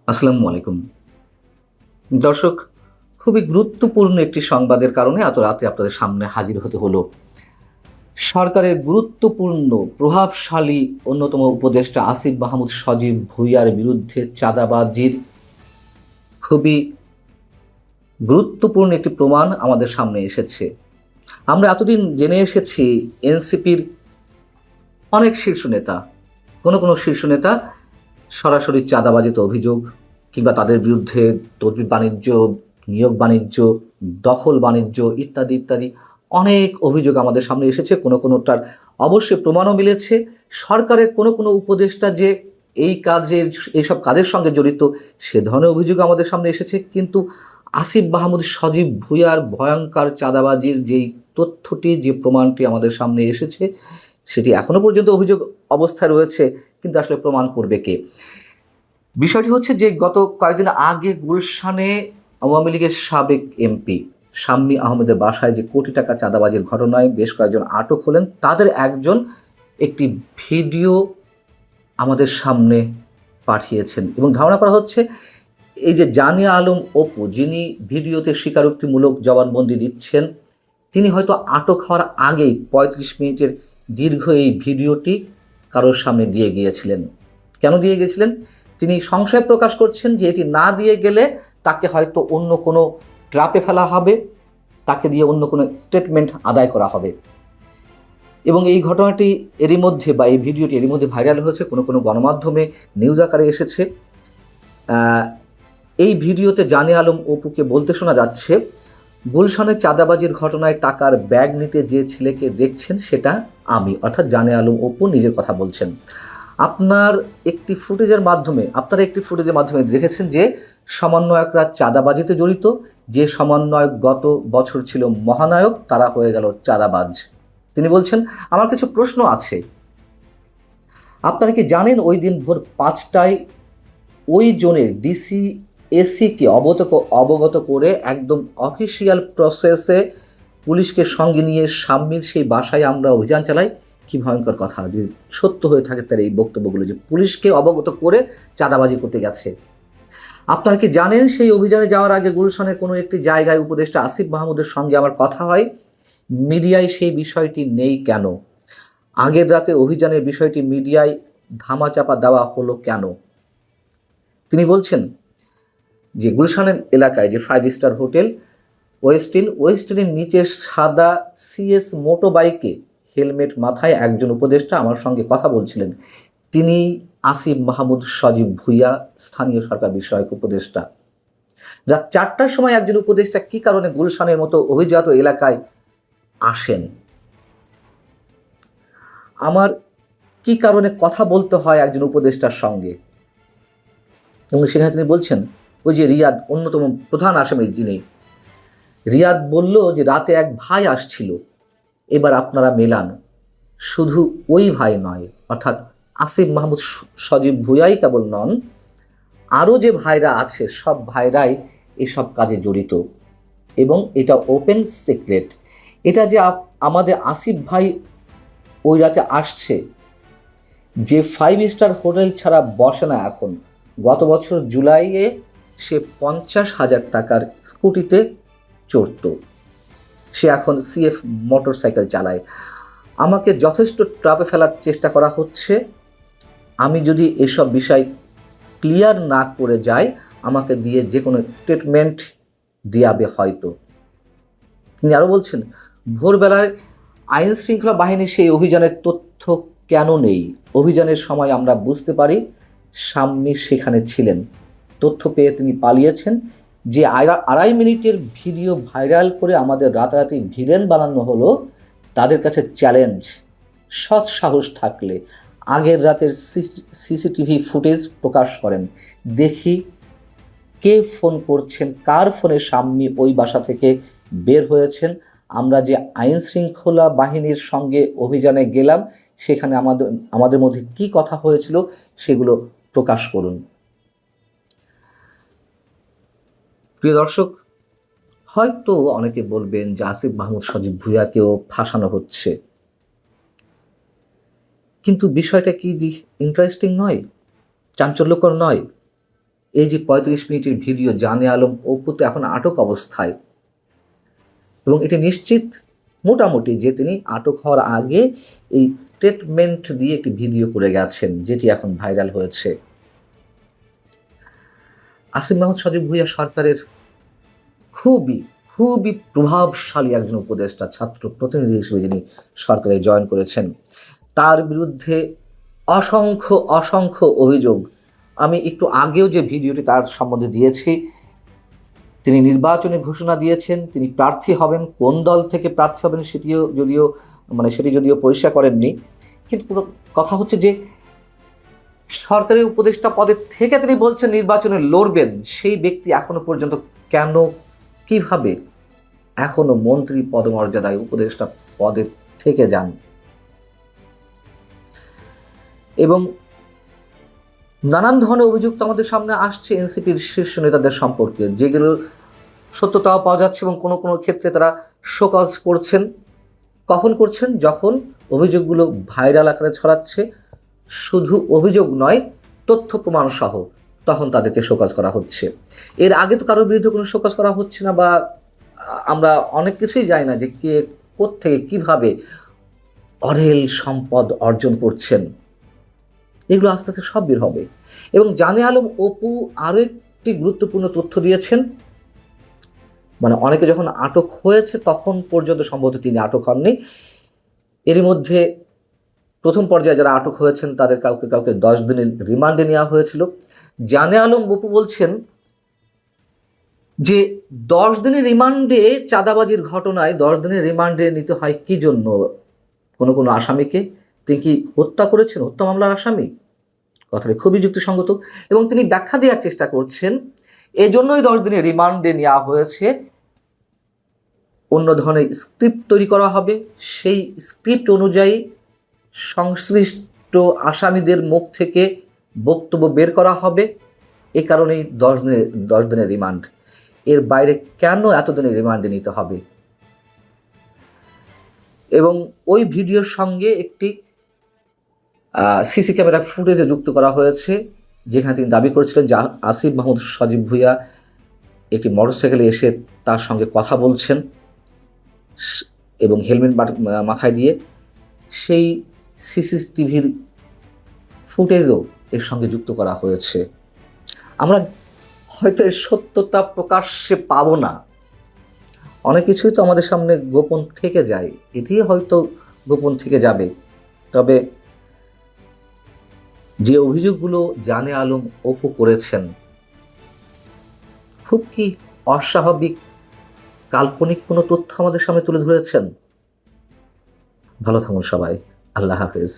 আসসালামু আলাইকুম দর্শক। খুবই গুরুত্বপূর্ণ একটি সংবাদের কারণে এত রাতে আপনাদের সামনে হাজির হতে হলো। সরকারের গুরুত্বপূর্ণ প্রভাবশালী অন্যতম উপদেষ্টা আসিফ মাহমুদ সজীব ভুঁইয়ার বিরুদ্ধে চাঁদাবাজির খুবই গুরুত্বপূর্ণ একটি প্রমাণ আমাদের সামনে এসেছে। আমরা এতদিন জেনে এসেছি এনসিপির অনেক শীর্ষ নেতা, কোনো শীর্ষ নেতা সরাসরি চাঁদাবাজিতে অভিযোগ কিংবা তাদের বিরুদ্ধে তদবির বাণিজ্য, নিয়োগ বাণিজ্য, দখল বাণিজ্য ইত্যাদি ইত্যাদি অনেক অভিযোগ আমাদের সামনে এসেছে। কোনোটার অবশ্যই প্রমাণও মিলেছে। সরকারের কোনো উপদেষ্টা যে এইসব কাজের সঙ্গে জড়িত সে ধরনের অভিযোগ আমাদের সামনে এসেছে। কিন্তু আসিফ মাহমুদ সজীব ভুঁইয়ার ভয়ঙ্কর চাঁদাবাজির যেই তথ্যটি, যে প্রমাণটি আমাদের সামনে এসেছে, সেটি এখনও পর্যন্ত অভিযোগ অবস্থায় রয়েছে। কিন্তু আসলে প্রমাণ করবে কে? বিষয়টি হচ্ছে যে গত কয়েকদিন আগে গুলশানে আওয়ামী লীগের সাবেক এমপি শাম্মী আহমেদের বাসায় যে কোটি টাকা চাঁদাবাজির ঘটনায় বেশ কয়েকজন আটক হলেন, তাদের একজন একটি ভিডিও আমাদের সামনে পাঠিয়েছেন এবং ধারণা করা হচ্ছে এই যে জানিয়া আলম অপু, যিনি ভিডিওতে স্বীকারোক্তিমূলক জবানবন্দি দিচ্ছেন, তিনি হয়তো আটক হওয়ার আগেই ৩৫ মিনিটের দীর্ঘ এই ভিডিওটি কারোর সামনে দিয়ে গিয়েছিলেন। কেন দিয়ে গিয়েছিলেন? তিনি সংশয় প্রকাশ করছেন যে এটি না দিয়ে গেলে তাকে হয়তো অন্য কোনো ট্র্যাপে ফেলা হবে, তাকে দিয়ে অন্য কোনো স্টেটমেন্ট আদায় করা হবে। এবং এই ঘটনাটি এরই মধ্যে, বা এই ভিডিওটি এরই মধ্যে ভাইরাল হয়েছে, কোনো গণমাধ্যমে নিউজ আকারে এসেছে। এই ভিডিওতে জানিয়া আলম অপুকে বলতে শোনা যাচ্ছে, গুলশানের চাঁদাবাজির ঘটনায় টাকার ব্যাগ নিতে যে ছেলেকে দেখছেন সেটা আমি, অর্থাৎ জানিয়া আলম অপু নিজের কথা বলছেন। আপনারা একটি ফুটেজের মাধ্যমে দেখেছেন যে সমন্বয়করা চাঁদাবাজিতে জড়িত। যে সমন্বয়ক গত বছর ছিল মহানায়ক, তারা হয়ে গেল চাঁদাবাজ। তিনি বলছেন, আমার কিছু প্রশ্ন আছে। আপনারা কি জানেন ওই দিন ভোর 5টায় ওই জোনের ডিসি এসিকে অবগত করে একদম অফিসিয়াল প্রসেসে পুলিশকে সঙ্গে নিয়ে শাম্মীর সেই বাসায় আমরা অভিযান চালাই? কি ভয়ঙ্কর কথা! যদি সত্য হয়ে থাকে তার এই বক্তব্যগুলো, যে পুলিশকে অবগত করে চাঁদাবাজি করতে গেছে। আপনারা কি জানেন সেই অভিযানে যাওয়ার আগে গুলশানের কোনো একটি জায়গায় উপদেষ্টা আসিফ মাহমুদের সঙ্গে আমার কথা হয়? মিডিয়ায় সেই বিষয়টি নেই কেন? আগের রাতে অভিযানের বিষয়টি মিডিয়ায় ধামাচাপা দেওয়া হলো কেন? তিনি বলছেন যে গুলশানের এলাকায় যে 5 স্টার হোটেল ওয়েস্টিনের নিচে সাদা সিএস মোটো বাইকে হেলমেট মাথায় একজন উপদেষ্টা আমার সঙ্গে কথা বলছিলেন। তিনি আসিফ মাহমুদ সজীব ভুঁইয়া, স্থানীয় সরকার বিষয়ক উপদেষ্টা। রাত 4টার সময় একজন উপদেষ্টা কি কারণে গুলশানের মতো অভিজাত এলাকায় আসেন? আমার কি কারণে কথা বলতে হয় একজন উপদেষ্টার সঙ্গে? এবং সেখানে তিনি বলছেন, ওই যে রিয়াদ, অন্যতম প্রধান আসামি যিনি, রিয়াদ বলল যে রাতে এক ভাই আসছিল, এবার আপনারা মেলান। শুধু ওই ভাই নয়, অর্থাৎ আসিফ মাহমুদ সজীব ভুঁইয়াই কেবল নন, আরও যে ভাইরা আছে সব ভাইরাই এসব কাজে জড়িত। এবং এটা ওপেন সিক্রেট। এটা যে আমাদের আসিফ ভাই ওই রাতে আসছে, যে 5 স্টার হোটেল ছাড়া বসে না এখন। গত বছর জুলাইয়ে সে 50,000 টাকার স্কুটিতে চড়ত, সে এখন সিএফ মোটরসাইকেল চালায়। আমাকে যথেষ্ট ট্রাপে ফেলার চেষ্টা করা হচ্ছে। আমি যদি এসব বিষয় ক্লিয়ার না করে যাই, আমাকে দিয়ে যে কোনো স্টেটমেন্ট দিয়াবে হয়তো। তিনি আরও বলছেন, ভোরবেলায় আইন শৃঙ্খলা বাহিনীর সেই অভিযানের তথ্য কেন নেই? অভিযানের সময় আমরা বুঝতে পারি শাম্মী সেখানে ছিলেন। তথ্য পেয়ে তিনি পালিয়েছেন। যে 2.5 মিনিটের ভিডিও ভাইরাল করে আমাদের রাতারাতি ভিলেন বানানো হলো, তাদের কাছে চ্যালেঞ্জ, সৎ সাহস থাকলে আগের রাতের সিসিটিভি ফুটেজ প্রকাশ করেন, দেখি কে ফোন করছেন, কার ফোনে শাম্মী ওই বাসা থেকে বের হয়েছেন। আমরা যে আইন শৃঙ্খলা বাহিনীর সঙ্গে অভিযানে গেলাম, সেখানে আমাদের মধ্যে কি কথা হয়েছিল সেগুলো প্রকাশ করুন। প্রিয় দর্শক, হয়তো অনেকে বলবেন যে আসিফ মাহমুদ সজীব ভুঁইয়াকেও ফাঁসানো হচ্ছে, কিন্তু বিষয়টা কি ইন্টারেস্টিং নয়, চাঞ্চল্যকর নয়? এই যে 35 মিনিটের ভিডিও, জানে আলম অপু তো এখন আটক অবস্থায়, এবং এটি নিশ্চিত মোটামুটি যে তিনি আটক হওয়ার আগে এই স্টেটমেন্ট দিয়ে একটি ভিডিও করে গেছেন, যেটি এখন ভাইরাল হয়েছে। আসিফ মাহমুদ সজীব ভুঁইয়া সরকারের খুবই খুবই প্রভাবশালী একজন উপদেষ্টা, ছাত্র প্রতিনিধি হিসেবে যিনি সরকারে জয়েন করেছেন। তার বিরুদ্ধে অসংখ্য অসংখ্য অভিযোগ। আমি একটু আগেও যে ভিডিওটি তার সম্বন্ধে দিয়েছি, তিনি নির্বাচনে ঘোষণা দিয়েছেন তিনি প্রার্থী হবেন, কোন দল থেকে প্রার্থী হবেন সেটি যদিও পরিষ্কার করেননি, কিন্তু পুরো কথা হচ্ছে যে সরকারি উপদেষ্টা পদের থেকে তিনি বলছেন নির্বাচনে লড়বেন, সেই ব্যক্তি এখনো পর্যন্ত কেন কিভাবে এখনো মন্ত্রী পদমর্যাদায় উপদেষ্টা পদে থেকে যান। এবং নানান ধরনের অভিযোগ তো আমাদের সামনে আসছে এনসিপির শীর্ষ নেতাদের সম্পর্কে, যেগুলো সত্যতাও পাওয়া যাচ্ছে, এবং কোনো কোনো ক্ষেত্রে তারা শোকজ করছেন। কখন করছেন? যখন অভিযোগগুলো ভাইরাল আকারে ছড়াচ্ছে, শুধু অভিযোগ নয় তথ্য প্রমাণ সহ, তখন তাদেরকে শোকজ করা হচ্ছে। এর আগে তো কারোর বিরুদ্ধে কোনো শোকজ করা হচ্ছে না, বা আমরা অনেক কিছুই জানি না যে কে কোত্থেকে কিভাবে অরেল সম্পদ অর্জন করছেন। এগুলো আস্তে আস্তে সব বের হবে। এবং জানে আলম অপু আরও একটি গুরুত্বপূর্ণ তথ্য দিয়েছেন, মানে অনেকে যখন আটক হয়েছে তখন পর্যন্ত সম্ভবত তিনি আটক হননি, এরই মধ্যে প্রথম পর্যায়ে যারা আটক হয়েছেন তাদের কাউকে কাউকে 10 দিনের রিমান্ডে নেওয়া হয়েছিল। জানে আলম অপু বলছেন যে 10 দিনের রিমান্ডে, চাঁদাবাজির ঘটনায় 10 দিনের রিমান্ডে নিতে হয় কি জন্য? কোনো আসামিকে তিনি কি হত্যা করেছেন, হত্যা মামলার আসামি? কথাটি খুবই যুক্তিসঙ্গত, এবং তিনি ব্যাখ্যা দেওয়ার চেষ্টা করছেন এজন্যই 10 দিনের রিমান্ডে নেওয়া হয়েছে। অন্য ধরনের স্ক্রিপ্ট তৈরি করা হবে, সেই স্ক্রিপ্ট অনুযায়ী সংশ্লিষ্ট আসামিদের মুখ থেকে বক্তব্য বের করা হবে, এ কারণেই 10 দিনের রিমান্ড। এর বাইরে কেন এত দিনের রিমান্ডে নিতে হবে? এবং ওই ভিডিওর সঙ্গে একটি সিসি ক্যামেরা ফুটেজে যুক্ত করা হয়েছে, যেখানে তিনি দাবি করেছিলেন যে আসিফ মাহমুদ সজীব ভুঁইয়া একটি মোটরসাইকেলে এসে তার সঙ্গে কথা বলছেন এবং হেলমেট মাথায় দিয়ে। সেই সিসিটিভির ফুটেজও এর সঙ্গে যুক্ত করা হয়েছে। আমরা হয়তো এর সত্যতা প্রকাশ্যে পাবো না, অনেক কিছুই তো আমাদের সামনে গোপন থেকে যায়, এটি হয়তো গোপন থেকে যাবে। তবে যে অভিযোগগুলো জানে আলম অপু করেছেন, খুব কি অস্বাভাবিক কাল্পনিক কোনো তথ্য আমাদের সামনে তুলে ধরেছেন। ভালো থাকুন সবাই, আল্লাহ হাফেজ।